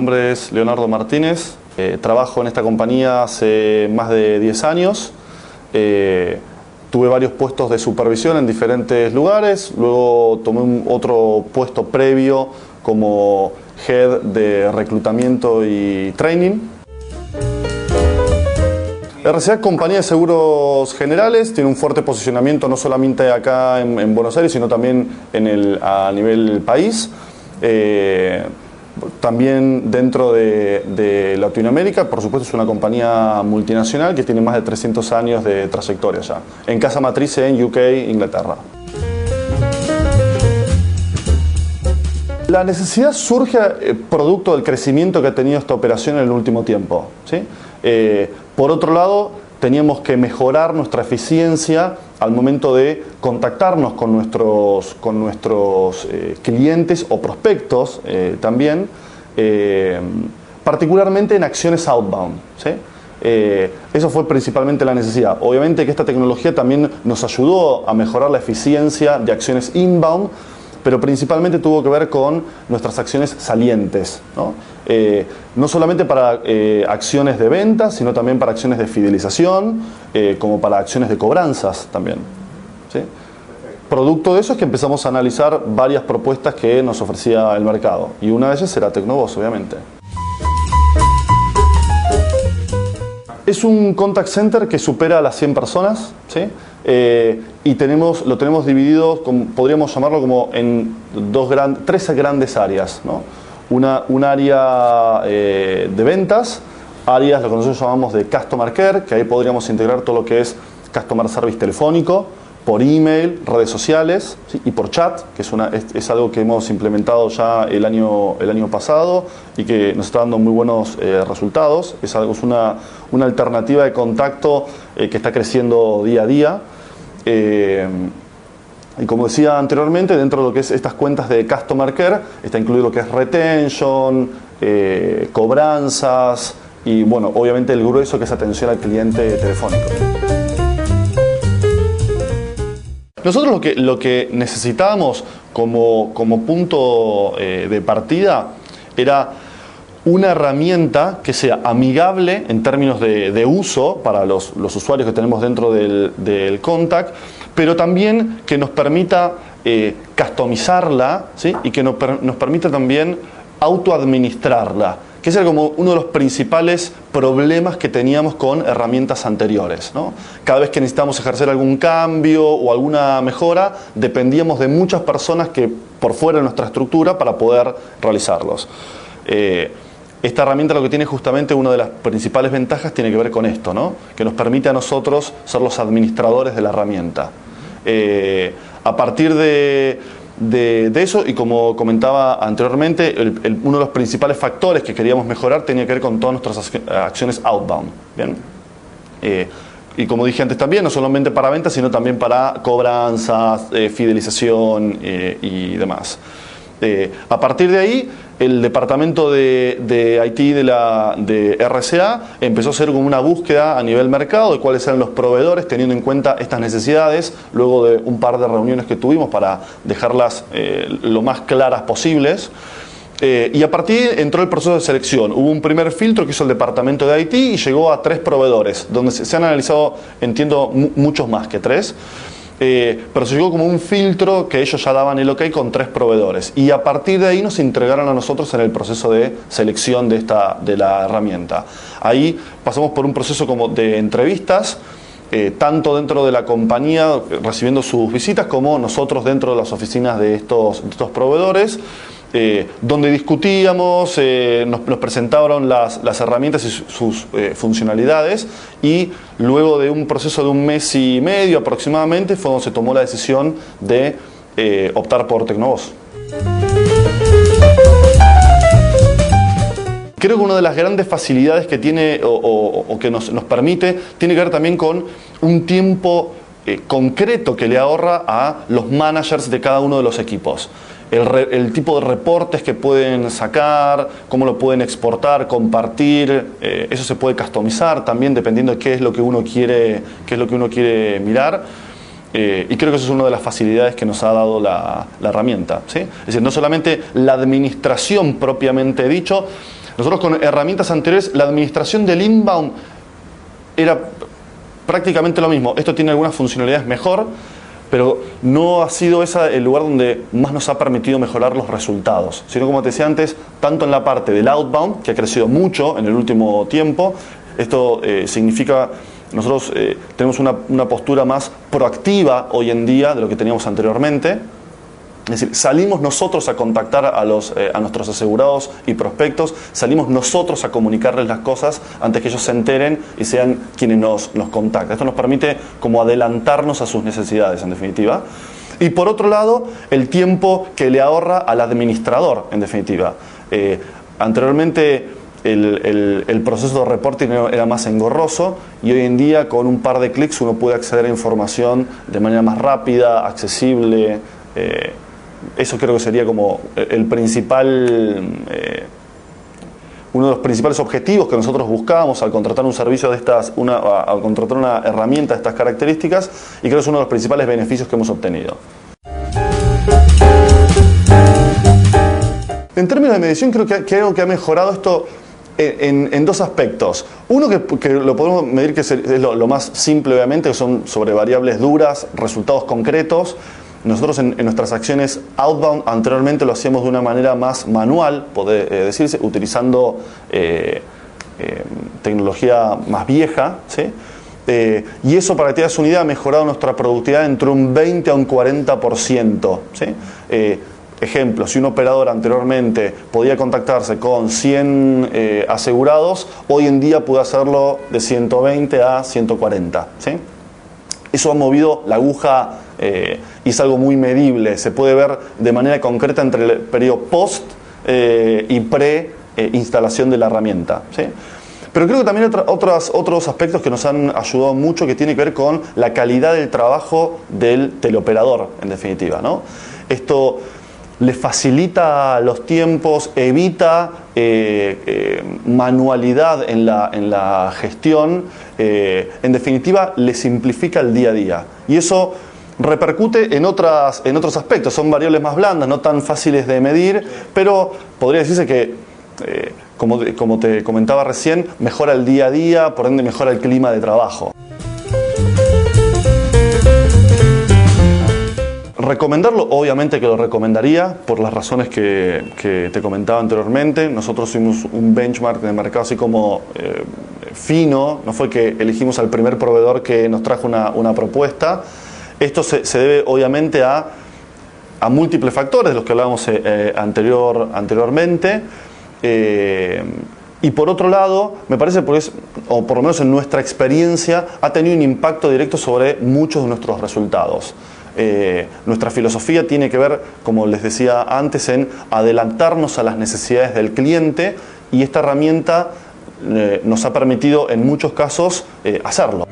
nombre es Leonardo Martínez, trabajo en esta compañía hace más de 10 años. Tuve varios puestos de supervisión en diferentes lugares, luego tomé otro puesto previo como Head de Reclutamiento y Training. RCA, compañía de seguros generales, tiene un fuerte posicionamiento no solamente acá en Buenos Aires, sino también a nivel país. También dentro de Latinoamérica, por supuesto es una compañía multinacional que tiene más de 300 años de trayectoria ya. En casa matriz en UK, Inglaterra. La necesidad surge producto del crecimiento que ha tenido esta operación en el último tiempo, ¿sí? Por otro lado, teníamos que mejorar nuestra eficiencia al momento de contactarnos con nuestros clientes o prospectos también, particularmente en acciones outbound, ¿sí? Eso fue principalmente la necesidad. Obviamente que esta tecnología también nos ayudó a mejorar la eficiencia de acciones inbound, pero principalmente tuvo que ver con nuestras acciones salientes, ¿no? No solamente para acciones de ventas, sino también para acciones de fidelización, como para acciones de cobranzas también, ¿sí? Producto de eso es que empezamos a analizar varias propuestas que nos ofrecía el mercado, y una de ellas era Tecnovoz, obviamente. Es un contact center que supera a las 100 personas, ¿sí? Y lo tenemos dividido, podríamos llamarlo como en tres grandes áreas, ¿no? Un área de ventas, áreas, lo que nosotros llamamos de Customer Care, que ahí podríamos integrar todo lo que es Customer Service telefónico, por email, redes sociales, ¿sí? Y por chat, que es algo que hemos implementado ya el año pasado y que nos está dando muy buenos resultados. Es una alternativa de contacto que está creciendo día a día. Y como decía anteriormente, dentro de lo que es estas cuentas de Customer Care está incluido lo que es retention, cobranzas y, bueno, obviamente el grueso que es atención al cliente telefónico. Nosotros lo que necesitábamos como punto de partida era una herramienta que sea amigable en términos de uso para los usuarios que tenemos dentro del Contact, pero también que nos permita customizarla, ¿sí? Y que nos permita también autoadministrarla, que es como uno de los principales problemas que teníamos con herramientas anteriores, ¿no? Cada vez que necesitábamos ejercer algún cambio o alguna mejora, dependíamos de muchas personas que por fuera de nuestra estructura para poder realizarlos. Esta herramienta lo que tiene justamente una de las principales ventajas tiene que ver con esto, ¿no? Que nos permite a nosotros ser los administradores de la herramienta. A partir de eso, y como comentaba anteriormente, uno de los principales factores que queríamos mejorar tenía que ver con todas nuestras acciones outbound, ¿bien? Y como dije antes también, no solamente para ventas, sino también para cobranzas, fidelización y demás. A partir de ahí, el departamento de IT de RCA empezó a hacer como una búsqueda a nivel mercado de cuáles eran los proveedores, teniendo en cuenta estas necesidades, luego de un par de reuniones que tuvimos para dejarlas lo más claras posibles. Y a partir entró el proceso de selección. Hubo un primer filtro que hizo el departamento de IT y llegó a 3 proveedores, donde se han analizado, entiendo, muchos más que 3. Pero se llegó como un filtro que ellos ya daban el ok con 3 proveedores, y a partir de ahí nos entregaron a nosotros en el proceso de selección de la herramienta. Ahí pasamos por un proceso como de entrevistas, tanto dentro de la compañía recibiendo sus visitas como nosotros dentro de las oficinas de estos proveedores, donde discutíamos, nos presentaron las herramientas y sus funcionalidades, y luego de un proceso de un mes y medio aproximadamente fue donde se tomó la decisión de optar por Tecnovoz. Creo que una de las grandes facilidades que tiene o que nos permite tiene que ver también con un tiempo concreto que le ahorra a los managers de cada uno de los equipos. El tipo de reportes que pueden sacar, cómo lo pueden exportar, compartir, eso se puede customizar también dependiendo de qué es lo que uno quiere mirar. Y creo que eso es una de las facilidades que nos ha dado la herramienta, ¿sí? Es decir, no solamente la administración propiamente dicho, Nosotros con herramientas anteriores, la administración del inbound era prácticamente lo mismo. Esto tiene algunas funcionalidades mejor, pero no ha sido ese el lugar donde más nos ha permitido mejorar los resultados, sino, como te decía antes, tanto en la parte del outbound, que ha crecido mucho en el último tiempo. Esto significa, nosotros tenemos una postura más proactiva hoy en día de lo que teníamos anteriormente. Es decir, salimos nosotros a contactar a nuestros asegurados y prospectos, salimos nosotros a comunicarles las cosas antes que ellos se enteren y sean quienes nos contacten. Esto nos permite como adelantarnos a sus necesidades, en definitiva. Y por otro lado, el tiempo que le ahorra al administrador, en definitiva. Anteriormente el proceso de reporting era más engorroso, y hoy en día con un par de clics uno puede acceder a información de manera más rápida, accesible. Eso creo que sería como el principal, uno de los principales objetivos que nosotros buscábamos al contratar un servicio de estas, al contratar una herramienta de estas características, y creo que es uno de los principales beneficios que hemos obtenido. En términos de medición, creo que algo que ha mejorado esto en dos aspectos. Uno que lo podemos medir, que es lo más simple, obviamente, que son sobre variables duras, resultados concretos. Nosotros en nuestras acciones outbound anteriormente lo hacíamos de una manera más manual, puede decirse, utilizando tecnología más vieja, ¿sí? Y eso, para que te das una idea, ha mejorado nuestra productividad entre un 20 a un 40%, ¿sí? Ejemplo, si un operador anteriormente podía contactarse con 100 asegurados, hoy en día puede hacerlo de 120 a 140, ¿sí? Eso ha movido la aguja y es algo muy medible. Se puede ver de manera concreta entre el periodo post y pre instalación de la herramienta, ¿sí? Pero creo que también hay otros aspectos que nos han ayudado mucho, que tiene que ver con la calidad del trabajo del teleoperador, en definitiva, ¿no? Esto le facilita los tiempos, evita manualidad en la gestión, en definitiva le simplifica el día a día, y eso repercute en otros aspectos. Son variables más blandas, no tan fáciles de medir, pero podría decirse que, como te comentaba recién, mejora el día a día, por ende mejora el clima de trabajo. Recomendarlo, obviamente que lo recomendaría por las razones que te comentaba anteriormente. Nosotros hicimos un benchmark de mercado así como fino, no fue que elegimos al primer proveedor que nos trajo una propuesta. Esto se debe obviamente a múltiples factores de los que hablábamos anteriormente. Y por otro lado, me parece, o por lo menos en nuestra experiencia, ha tenido un impacto directo sobre muchos de nuestros resultados. Nuestra filosofía tiene que ver, como les decía antes, en adelantarnos a las necesidades del cliente, y esta herramienta nos ha permitido en muchos casos hacerlo.